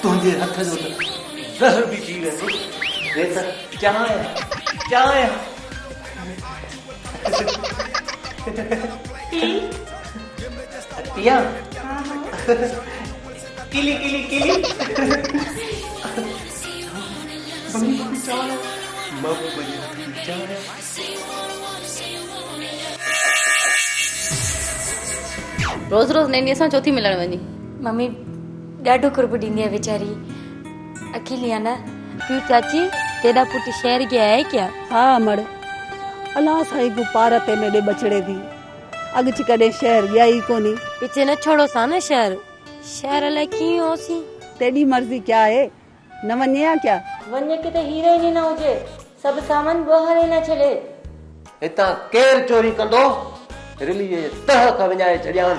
तुझे हथ जो जहर भी पी वेंदो रेसा चाय चाय पिया किली किली किली मम्मी को चाय मम्मी को चाय रोज रोज नैनी सां चौथी मिलण वञी मम्मी ॾाढो कुर्ब ॾींदी आहे वीचारी अकेली आहे न। क्यों चाची तेरा पुट शहर गया है क्या? हाँ मड़ अल्लाह साईं को पार ते मेरे बचड़े दी अगची कदे शहर गया ही कोनी। पीछे न छोड़ो सा न शहर शहर लाइ कीअं होसी? तेरी मर्जी क्या है न वने या क्या? वञे के त हीरो ही न हुजे सब सामान ॿाहिरि न छॾे। हितां केर चोरी कंदो रिलीअ तह खां विञाए छॾियां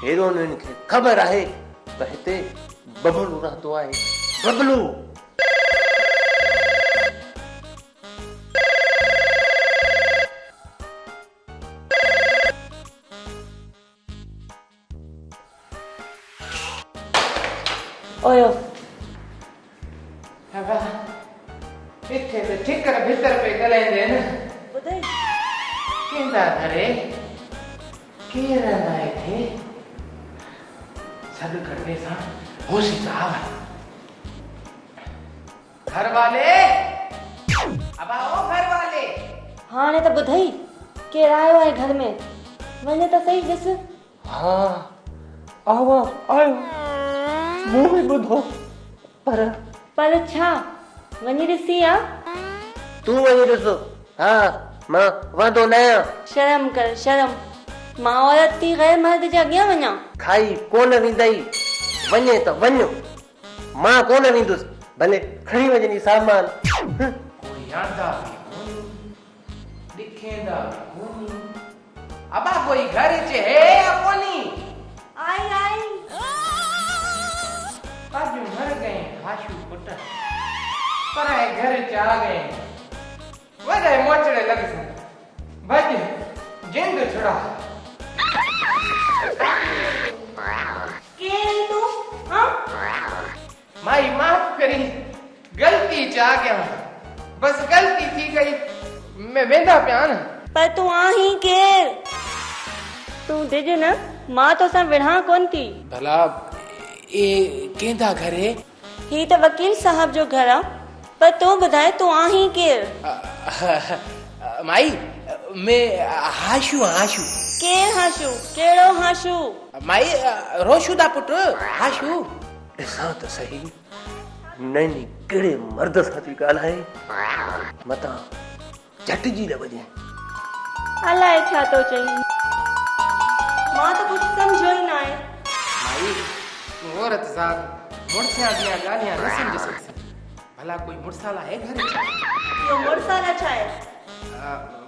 हीरोइननि खे ख़बर आहे त हिते बबलू रहंदो आहे बबलू। ओयो इथे तो ठिकर भीतर पे गलाइंदे न ॿुधाई केंदा घरे केर रहंदा थे सद करने सा होशी साहब घर वाले अब आओ घर वाले। हाणे त ॿुधाई केरु आयो आहे घर में वञे त सही ॾिस। हाँ आवाज़ आयो मुंह में ॿुधो पर छा वञी ॾिसी आ? तूं वञी ॾिसो। हाँ मां वांदो न आहियां। शर्म कर शर्म मां औरत थी गैर मर्द जे अॻियां वञा? खाई कोन वेंदई वञे त वञो मां कोन वेंदुसि भले खणी वञनी सामान। कोई आंदा भी कोनी दिखेंदा भी कोनी अबा कोई घर च है या कोनी? आई आज मर गए हाशू पुट पर आए घर च आ गए वडे मोचड़े लग सन भज जिंद छुड़ा केरु तू? हां माई माफ करी गलती च आ गया बस गलती थी गई मैं वेंदा पिया न। पर तू आही केर? तू डिज न मां तो सा विढ़ा कोन थी। भला ए केंदा घरे? ही त वकील साहब जो घर आ पर तू ॿुधाए तू आही केर? माई मैं हाशू हाशू केर हाशू? केड़ो हाशू? माई रोशू दा पुट हाशू। ॾिसां त सही नैनी कहिड़े मर्द सां थी ॻाल्हाए मतां झटिजी न वञे। अलाए छा तो चई मां तो कुछ समझो ही ना है। माई औरत साहब मुड़सिया दिया गालियां न समझ सकती भला कोई मुड़साला है घर च? यो मुड़साला छा है?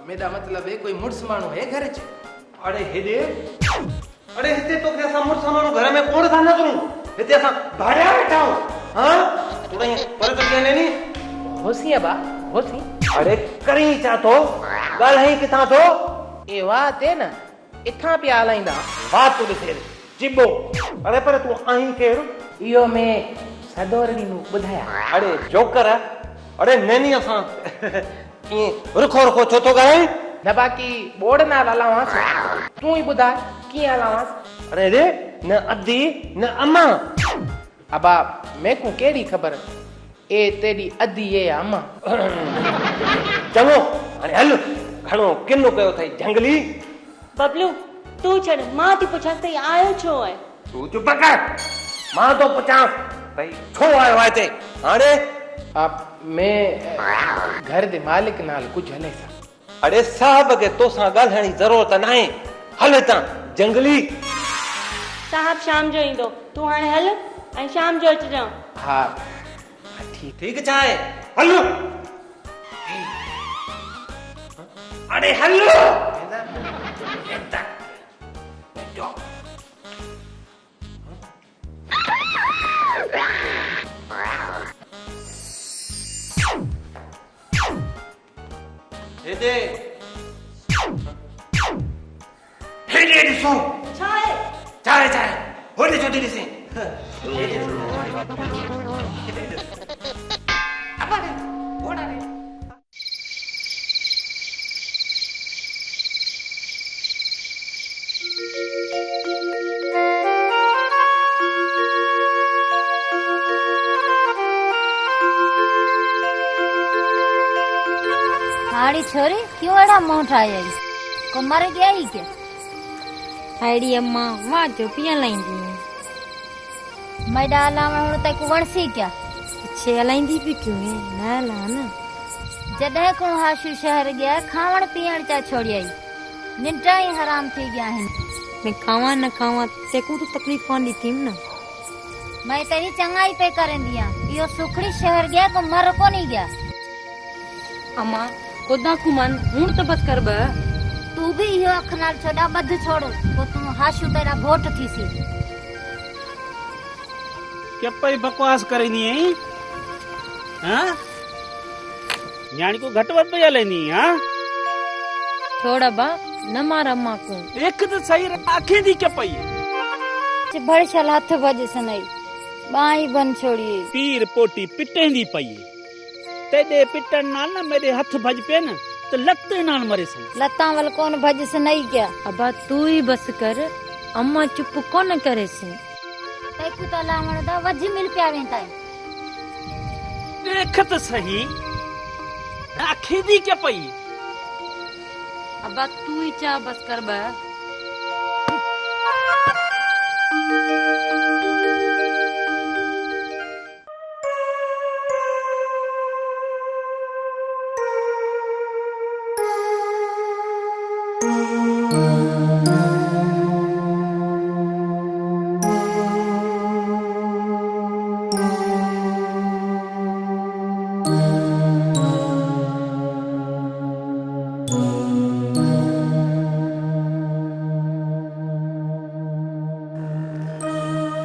मेरा मतलब है कोई मुड़स मानो है घर च? अरे हिते तो के असां मुड़स माण्हू घर में कोन था नज़रूं हिते असां भाड़िया वेठा आहियूं। हाँ थोड़ा पर कर नैनी होसी अबा होसी। अरे करी छा थो ॻाल्हाई किथां थो? ए वाह ते न इथां पिया हलाईंदा बात तो ॾिसे चिबो। अरे पर तूं आहीं केरु? इहो में सदोरणी नु ॿुधाया। अरे जोकर अरे नैनी असां ईअं रुखो रुखो छो थो ॻाल्हाईं? न बाकी बोर्ड ना हलावांस तू ही बुधा कीअं हलावांस? अरे रे न अदी न अम्मा। अबा मैं को केड़ी खबर ए तेरी अदी ए अम्मा। चङो हाणे हल घणो किनो कयो अथई झंगली। बबलू तू छड़ मां थी पुछां ते आयो छो है? तूं चुप कर मां तो पुछां भई छो आयो आहे हिते हाणे? अब मैं घर दे मालिक नाल कुछ हले सा। अरे साहब के तो सां ॻाल्हाइण जी ज़रूरत नाहे हल हितां जंगली। साहब शाम जो ईंदो तू हाणे हल ऐं शाम जो अचिजां। हाँ ठीक ठीक छा आहे हल। अरे हल हेदे हेदे ॾिसो छा आहे? चाहे चाहे होॾे छो थी ॾिसे हाड़ी छोरी क्यों एड़ा मुंह ठाया को मर गया ही क्या? हाड़ी अम्मा वहाँ जो पिया लाइंदी मैं डाला मैं हूँ तक वणसी क्या छे लाइंदी भी क्यों है ना ला ना जॾहिं को हाशु शहर गया खावण पीअण चा छोड़ी आई निंटा ही हराम थी गया है मैं खावा न खावा तेको तो तकलीफ कोन दी न मैं तेरी चंगाई पे करें दिया यो सुखड़ी शहर गया को मर को नहीं गया अम्मा कोदा कुमन हूं तो बस कर बे तू भी यो अख नाल छोड़ा बद छोड़ तो तू हाशु तेरा घोट थी सी क्या पई बकवास करेनी है हां न्याणी को घट वध पे लेनी हां छोड़ा बा न मार अम्मा को एक तो सही आंखें दी क्या पई भड़शल हाथ भज सनई बाई बन छोड़ी पीर पोटी पिटेंदी पई तेरे पिटन नाल ना मेरे हाथ भज पे न तो लत्ते नाल मरे सन लता वल कौन भज सनई क्या अबा तू ही बस कर अम्मा चुप कोन करे से तेकु तो लावण दा वज मिल पिया वेंदा देख तो सही आंखें दी क्या पई अबा तू ही चा बस कर बे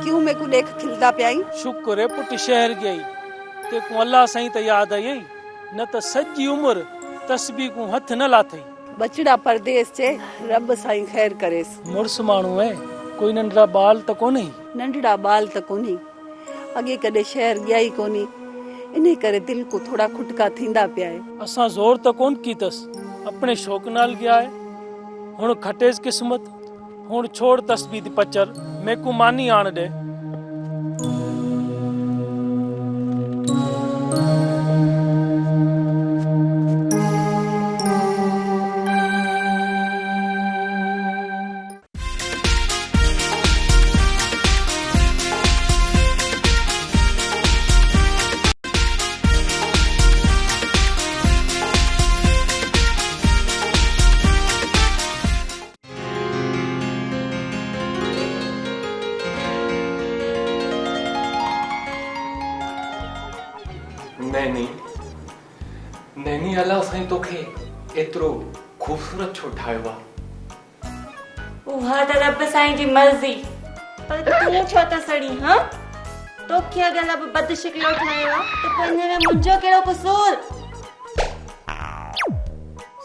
क्यों मेरे को देख खिलता प्याई शुक्र है पुट शहर गई ते को अल्लाह सही तो याद आई न तो सजी उम्र तस्बीह को हथ न लाथई बचड़ा परदेस से रब साईं खैर करेस मुर्स माण्हू है कोई नंढड़ा बाल तो कोनी नंढड़ा बाल त कोनी अगे कदे शहर गया ही कोनी इने करे दिल को थोड़ा खुटका थींदा पिया है असा जोर तो कोन कीतस अपने शौक नाल गया है हुन खटेस किस्मत हुन छोड़ तस्बीह दी पचर मैं को मानी आन दे नैनी अल्लाह साईं तोखे एतिरो खूबसूरत छो ठाहियो आहे उहा त रब साईं जी मर्ज़ी पर तूं छो त सड़ी हां तोखे अगरि रब बदशिकलो ठाहियो आहे त पोइ हिन में मुंहिंजो कहिड़ो कसूर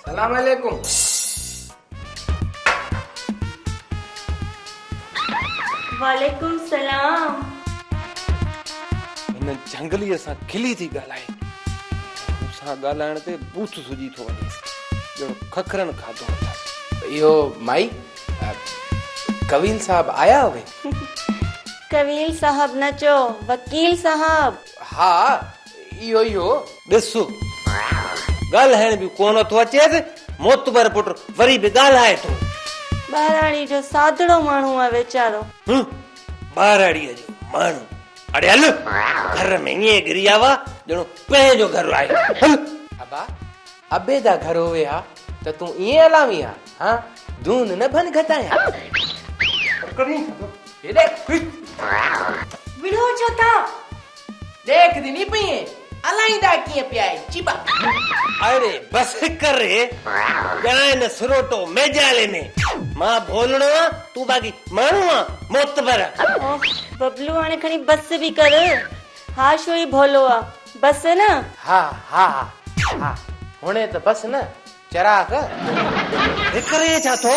सलाम अलैकुम वालेकुम सलाम हिन जंगलीअ सां खिली थी ॻाल्हाए सां ॻाल्हाइण ते बूथ सुजी थो वञे ॼणो खखरन खाधो इहो माई कवील साहब आया हुए कवील साहब न चो वकील साहब हा इहो ॾिस ॻाल्हाइण बि कोन थो अचेसि मोतबर पुट वरी बि ॻाल्हाए थो ॿाराणी जो सादड़ो माण्हू आहे वीचारो ॿाराड़ीअ जो माण्हू अरे हल घर में ईअं गिरी आवा ॼणो पंहिंजो घर आहे अबा अबे दा घर होवे हा त तूं ईअं हलावी हा हां दून न बन घटाया ये देख विड़ो छो था देख दिनी पई अलाइंदा कीअं पिया आहे चिबा अरे बस करे ॼाण सुरोटो मेजाले में मां भोलणो आ तू बाकी माण्हू आ मोतबर बबलू हाणे खणी बस बि कर हा शो ई भोलो आ बस न हा हा हा हुणे त बस न चराग करे छा थो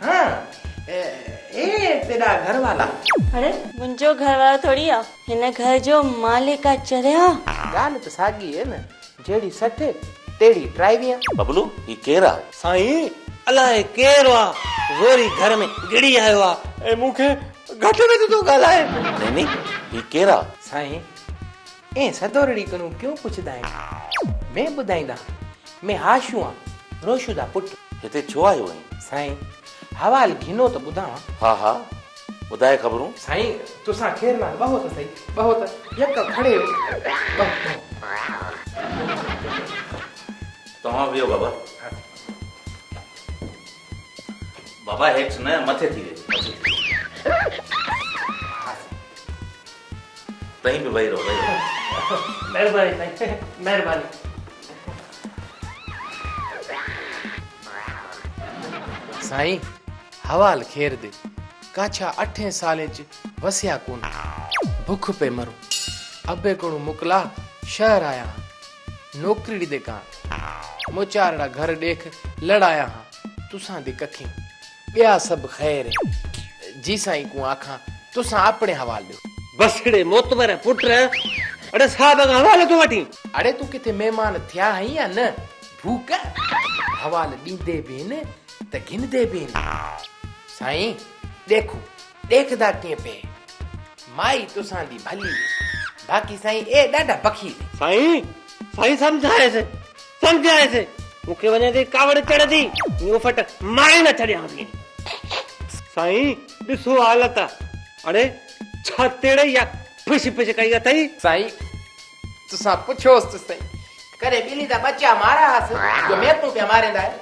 हाँ तेरा घर वाला। अरे मुंहिंजो घर वारो थोड़ी आ, हिन घर जो मालिक आ चरिया। ॻाल्हि त साॻी आहे न, जहिड़ी सठ तेड़ी ड्राइवियां। बबलू ही केरा? साईं अलाए केरु आ, वरी घर में गिड़ी आयो आ ऐं मूंखे घटि में थो ॻाल्हाए। नहीं ही केरा? साईं ए सदोरड़ी कनू क्यों पुछदा आहिनि? मैं ॿुधाईंदा, मैं हाशू आ, रोशू दा पुट। हिते छो आयो आहीं? साईं हवाल घिनो त ॿुधावां। हा हा ॿुधाए ख़बरूं। साईं तुसां खेर लाल बहो त सही, बहो त यक खड़े हो। तव्हां वियो बाबा। बाबा हेठि न मथे थी वे, तहीं बि वेही रहो, वेही रहो। महिरबानी साईं, महिरबानी। साईं हवाल खेर दे, काछा 8 साले च वसिया कोन, भुख पे मरो। अबे कोणु मुकला शहर आया हाँ, नौकरी दे का मोचारड़ा घर देख लड़ाया हाँ, तुसां दे कखी ॿिया सब खैर है। जी साईं को आखा तुसां अपने हवाल दियो। बसड़े मोतबर पुट अड़े साहब का हवाले तो वठी। अड़े तू किथे मेहमान थिया हई या न? भूख हवाल दींदे भी न त घिनदे भी न। साईं देखो देखदा किए पे, माई तुसां दी भली, बाकी साईं ए ॾाढा बखी। साईं साईं समझाए से मूंखे वञे थी कावड़ चढ़दी, यूं फट मारे न छड़ियां थी। साईं ॾिसो हालत, अड़े छा तेड़े या फिश फिश कई अथई। साईं तुसां पुछोस तो सही, करे बिली दा बच्चा मारा हस जो मैं तू पे मारेंदा है।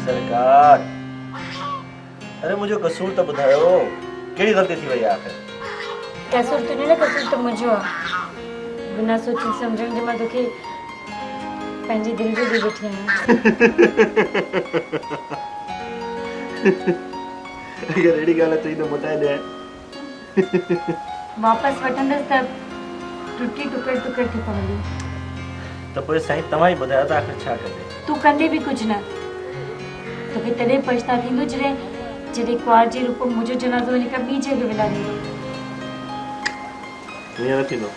सरकार अरे मुझे कसूर तो ॿुधायो, कहिड़ी ग़लती थी वई आहे आख़िर? कसूर तुंहिंजो न, कसूर त मुंहिंजो आहे। बिना सोचे सम्झण जे मां तोखे पंहिंजी दिलि जो ॾेई वेठी आहियां। अगर अहिड़ी ॻाल्हि तुंहिंजी त मोटाए ॾिए। वापसि वठंदसि त टुटी टुकड़ थी पवंदी। त पोइ साईं तव्हां ई ॿुधायो त आख़िर छा कंदे? तूं कंदे बि कुझु न, तोखे तॾहिं पछता थींदो जॾहिं कुंवार जे रूप में मुंहिंजो जनाज़ो वञी करे ॿी जॻह विलाड़ींदो। ईअं न थींदो।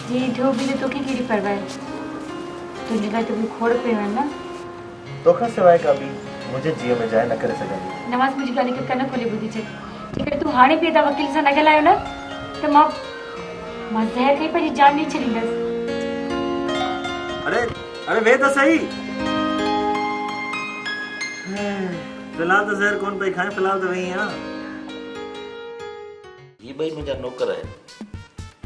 जी थियो बि त तोखे कहिड़ी परवाह आहे? तुंहिंजे लाइ त बि खोड़ पियो आहे न। तोखां सवाइ का बि मुंहिंजे जीअ में जाइ न करे सघंदी। नवाज़ मुंहिंजी ॻाल्हि खे कन खोले ॿुधी छॾ। जेकॾहिं तूं हाणे बि एॾा वकील सां न ॻाल्हायो न त मां ज़हर खाई पंहिंजी जान ॾेई छॾींदसि। अरे वे तो सही। फिलहाल तो ज़हर कौन पई खाए, फिलहाल तो वही हां। ये ॿई मुंहिंजा नौकर आहिनि,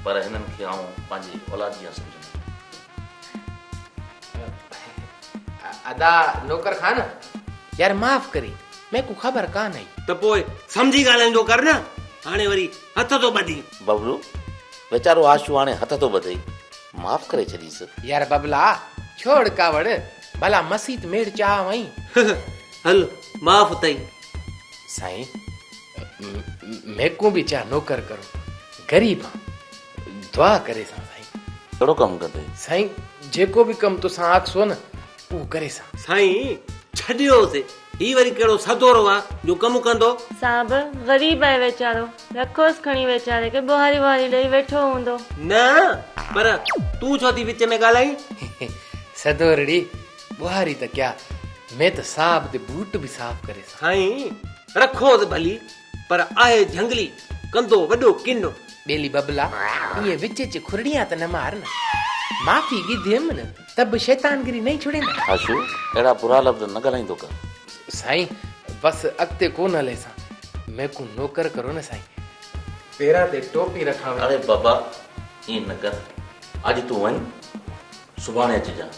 पर हिननि खे आऊं पंहिंजी औलाद जीअं सम्झंदो। अदा नौकर खान यार माफ करी, मैं को खबर कान है। त पोइ समझी ॻाल्हाईंदो कर न, हाणे वरी हथ तो ॿधी। बबलू बेचारो आशू हाणे हथ तो ॿधई, माफ़ करे छॾीस। यार बबला छोड़ कावड़, भला मसीत मेड़ चाह वही। हल माफ तई। साईं मैं को भी चाह नौकर करो, गरीब हां, दुआ करे सा साईं। कहिड़ो कम कंदे? साईं जेको भी कम तुसां आखसो न वो करे सा। साईं छॾियोसि, ही वरी कहिड़ो सदोरो आ जो कम कंदो? साहब गरीब आहे वेचारो, रखोस खणी वेचारे के बुहारी बुहारी ॾेई वेठो हूंदो। न पर तू छो थी विच में ॻाल्हाई? सदोरड़ी बुहारी त क्या, मैं तो साहब दे बूट भी साफ करे सा। साईं रखोस भली, पर आहे झंगली, कंदो वॾो किनो। बेली बबला ये विच च खुरड़ियां त न मार न, माफी गिधेम न तब शैतानगिरी नहीं छुड़ेंदा। आशू अहिड़ा बुरा लफ़्ज़ न ॻाल्हाईंदो कर। साईं बस अॻिते कोन हले सा, मैं को नौकर करो न साईं, पेरा ते टोपी रखा। अरे बाबा ईअं न कर, अॼु तूं वञ, सुभाणे अचिजांइ,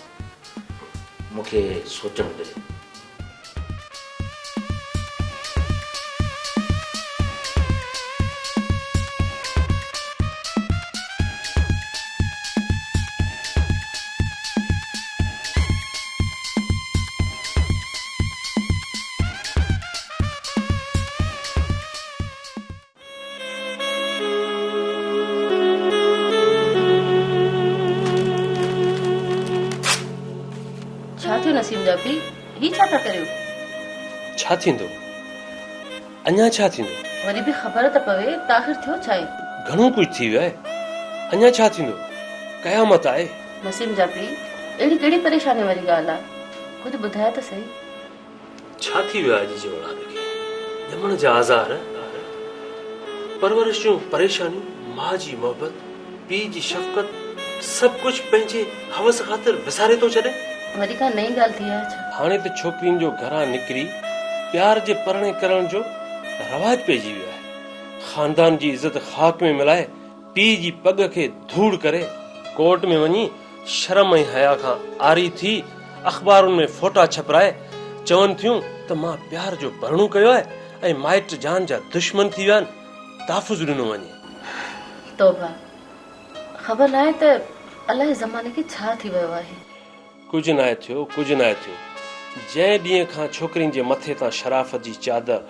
मूंखे सोचणु दे। नसीम जा पी ही छा था करियो छा थींदो अञा छा थींदो वरी भी ख़बर त पवे त आख़िर थियो छा आहे घणो कुछ थी वियो आहे अञा छा थींदो क़यामत आहे नसीम जा पी अहिड़ी कहिड़ी परेशानी वारी ॻाल्हि आहे खुदि ॿुधाए त सही छा थी वियो आहे अॼु जे औलाद खे ॼमण जा आज़ार परवरिश जूं परेशानियूं मां जी मोहबत पीउ जी शफ़क़त सभु कुझु पंहिंजे हवस ख़ातिर विसारे थो छॾे वरी का नई ॻाल्हि थी आहे छा हाणे त छोकिरियुनि जो घरां निकिरी प्यार जे परणे करण जो रवाज पइजी वियो आहे खानदान जी इज़त ख़ाक में मिलाए पीउ जी पग खे धूड़ करे कोर्ट में वञी शर्म ऐं हया खां आरी थी अख़बारुनि में फोटा छपराए चवनि थियूं त मां प्यार जो भरणो कयो आहे ऐं माइट जान जा दुश्मन थी विया आहिनि तहफ़ुज़ ॾिनो वञे तौबा ख़बर नाहे त अलाए ज़माने खे छा थी वियो आहे कुझु नाहे थियो कुझु नाहे थियो जंहिं ॾींहं खां छोकिरियुनि जे मथे तां शराफ़त जी चादर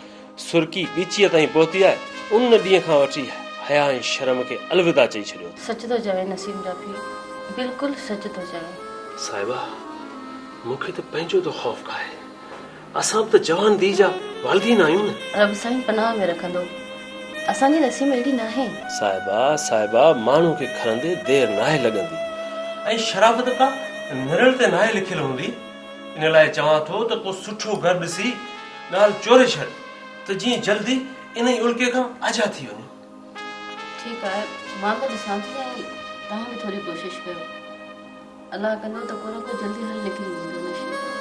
सुर्की ॻिचीअ ताईं पहुती आहे उन ॾींहं खां वठी हया ऐं शर्म खे अलविदा चई छॾियो सच थो चवे नसीम जाफ़ी बिल्कुलु सच थो चवे साहिबा मूंखे त पंहिंजो तो ख़ौफ़ खाए असां त जवान दी जा वालिदीन आहियूं न रब साईं पनाह में रखंदो असांजी नसीब अहिड़ी नाहे साहिबा माण्हू खे खणंदे देर नाहे लॻंदी ऐं शराफ़त का निरल ते नाहे लिखियल हूंदी इन लाइ चवां थो त को सुठो घर ॾिसी ॻाल्हि चोरे छॾ त जीअं जल्दी इन ई उल्के खां आज़ाद थी वञे ठीकु आहे मां त ॾिसां थी ऐं तव्हां बि थोरी कोशिशि कयो अलाह कंदो त को न को जल्दी हल निकिरी वेंदो नशीब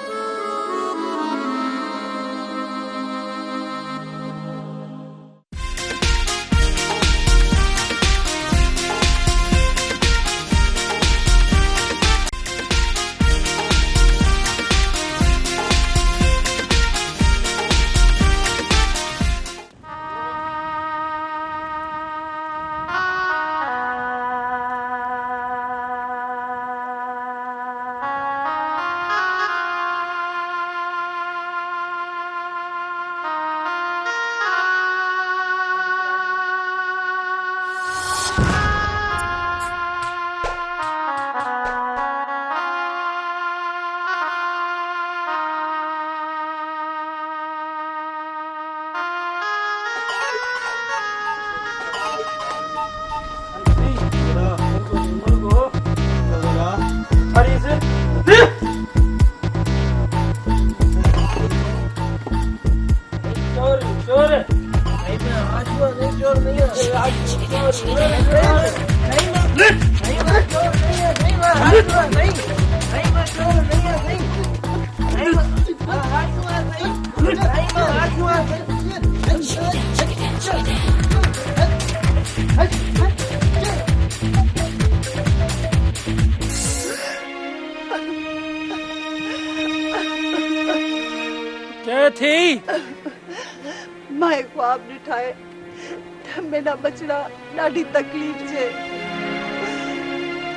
मैं ख्वाब ॾिठाए त मेरा बचड़ा ॾाढी तकलीफ़ छे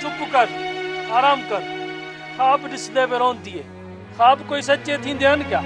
चुप कर आराम कर ख्वाब ॾिसंदे में रोंदी है ख्वाब कोई सच्चे थींदे आहिनि क्या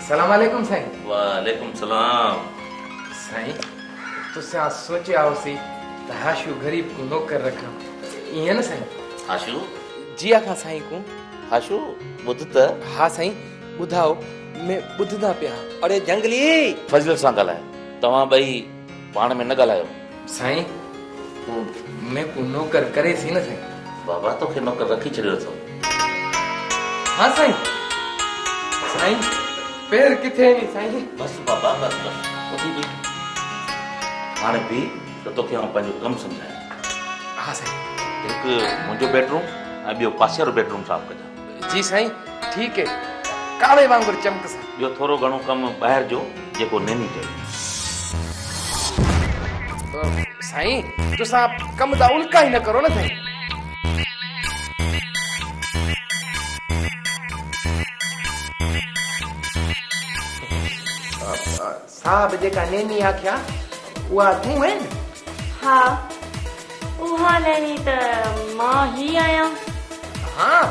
सलाम अलैकुम साईं वालेकुम सलाम साईं तुसां सोचिया होसीं त हाशू गरीब को नौकर रखां ईअं न साईं हाशू जी आखा साईं को हाशू ॿुध त हा साईं ॿुधाओ मैं ॿुधंदा पिया अरे जंगली फज़ल सां ॻाल्हायो तव्हां ॿई पाण में न ॻाल्हायो साईं वो मैं को नौकर करे सी न साईं बाबा तोखे नौकर रखी छॾियो अथव हाँ साईं साईं पैर किथे नी साईं बस बाबा बस बस उथी भी हाणे भी त तोखे आउं पंहिंजो कमु सम्झायां हाँ साईं हिकु मुंहिंजो बेडरूम ऐं ॿियो पासे वारो बेडरूम साफ़ कजां जी साईं ठीक है काले वांगुर चमक सा ॿियो थोरो घणो कमु ॿाहिरि जो जेको नेनी चयो। साईं तुसां कम दा उल्का ही न करो ना साईं। साहब जेका नेनी आख्या उहा तूं है न? हाँ उहा नैनी त मां ही आहियां। हाँ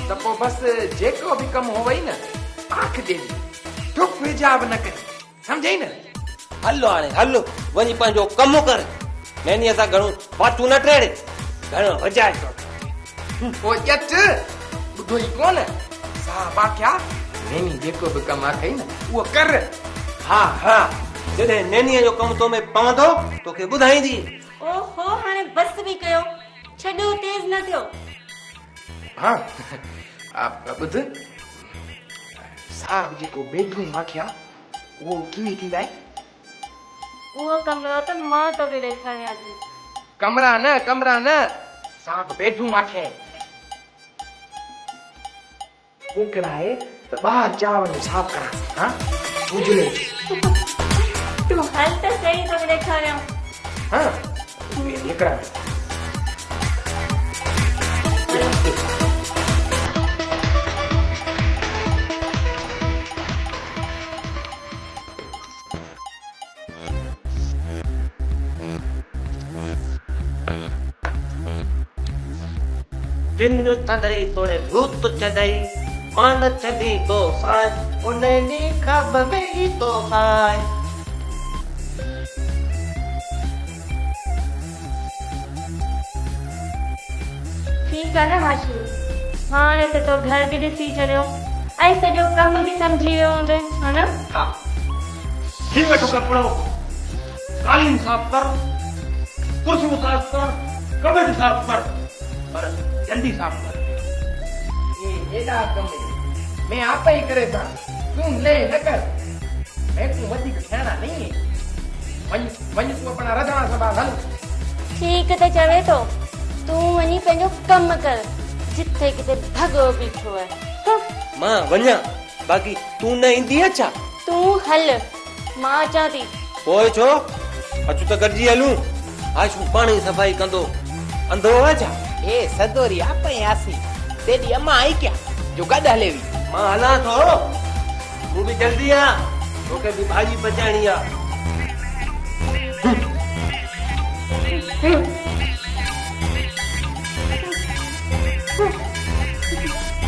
त पोइ बस जेको भी कम होवई न आख दे ठुक हिजाब न कर समझई न। हलो हाणे हलो वञी पंहिंजो कमु कर। नैनीअ सां घणो पाटू न टेड़े घणो वजाए थो। पोइ ॼट ॿुधो ई कोन साहब आख्या नेनी जेको भी कम आखई न उहो कर। हा हा जॾहिं नैनीअ जो कमु तो में पवंदो तोखे ॿुधाईंदी। ओहो हाणे बस बि कयो छॾो तेज न थियो। हाँ आप ॿुध साहब जेको बेडरूम आख्या वो कीअं थींदा आहिनि? उहो कमरो त मां तोखे ॾेखारियां थी। कमरा न साहब बेडरूम आख्या वो कराए त ॿाहिरि चांवर साफ़ करा। हाँ बुझले तूं हल त सही तोखे ॾेखारियां। हाँ निकरा जिन तदई तोड़े भूत चदई मान चदी तो साय उन्हें खब में तो साय। ठीक है ना हाशी हाणे त तो घर बि ॾिसी छॾियो ऐं सॼो कम बि सम्झी वियो हूंदे है ना। हाँ ठीक है तो कपड़ो कालीन साफ कर कुर्सी साफ कर कबड साफ कर पर जल्दी साफ कर। ये एडा कम मैं आप ही करे था तू ले न कर मैं तू वधी ख्याना नहीं वञ तू अपना रधणा संभाल हल। ठीक त चवे तो तूं वञी पंहिंजो कम कर जिथे किथे भॻो बीठो आहे। मां वञा बाक़ी तू न ईंदी छा? तूं हल मां अचां थी। पोइ छो अचू त गॾिजी हलूं आशू पाणी सफ़ाई कंदो अंधो आहे छा? ए सदोरी आप ही आसी तेरी अम्मा आई क्या जो गड हलेवी। मां हलां थो तूं बि जल्दी आ तोखे बि भाॼी पचाइणी आ।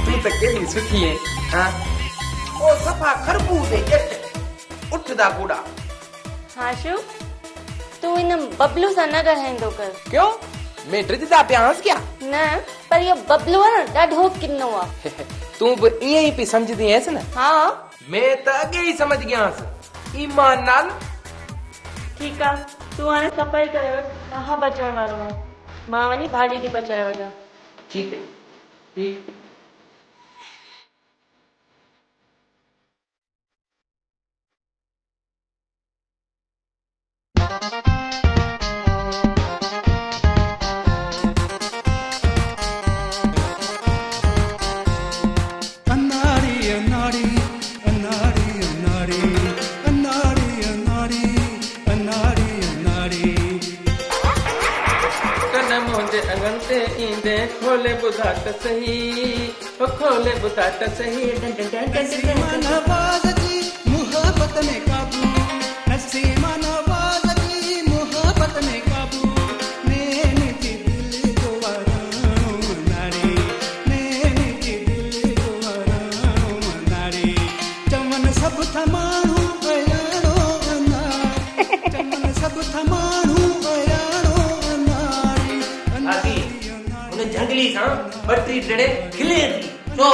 तू तो केली सुखी है। हाँ ओ सफा खरबूज है जट उठदा कूड़ा। हाशू तूं इन बबलू सां न ॻाल्हाईंदो कर। क्यों मैं ड्रिजदा प्यांस क्या? न पर इहो बबलू आहे न ॾाढो किनो आहे। तू भी इए ही पे समझदी हैस न? हाँ मैं त अगे ही समझ गयास ईमान नाल। ठीक आहे तूं हाणे सफ़ाई करे वठ कहाँ बचण वारो आहे मां वञी भाॼी थी पचाए वठां। ठीक है ठीक खोले बुधाट सही खोले बुधाट सही नवाज़ जी मोहब्बत में काबू नसीमा नवाज़ जी मोहब्बत में काबू मैंने की दिल को वराणो नारी मैंने की दिल को वराणो नारी चमन सब थमाणू अयाणो अनारी चमन सब थमाणू अयाणो अनारी जंगली सां बटरी टेड़े खिले थी तो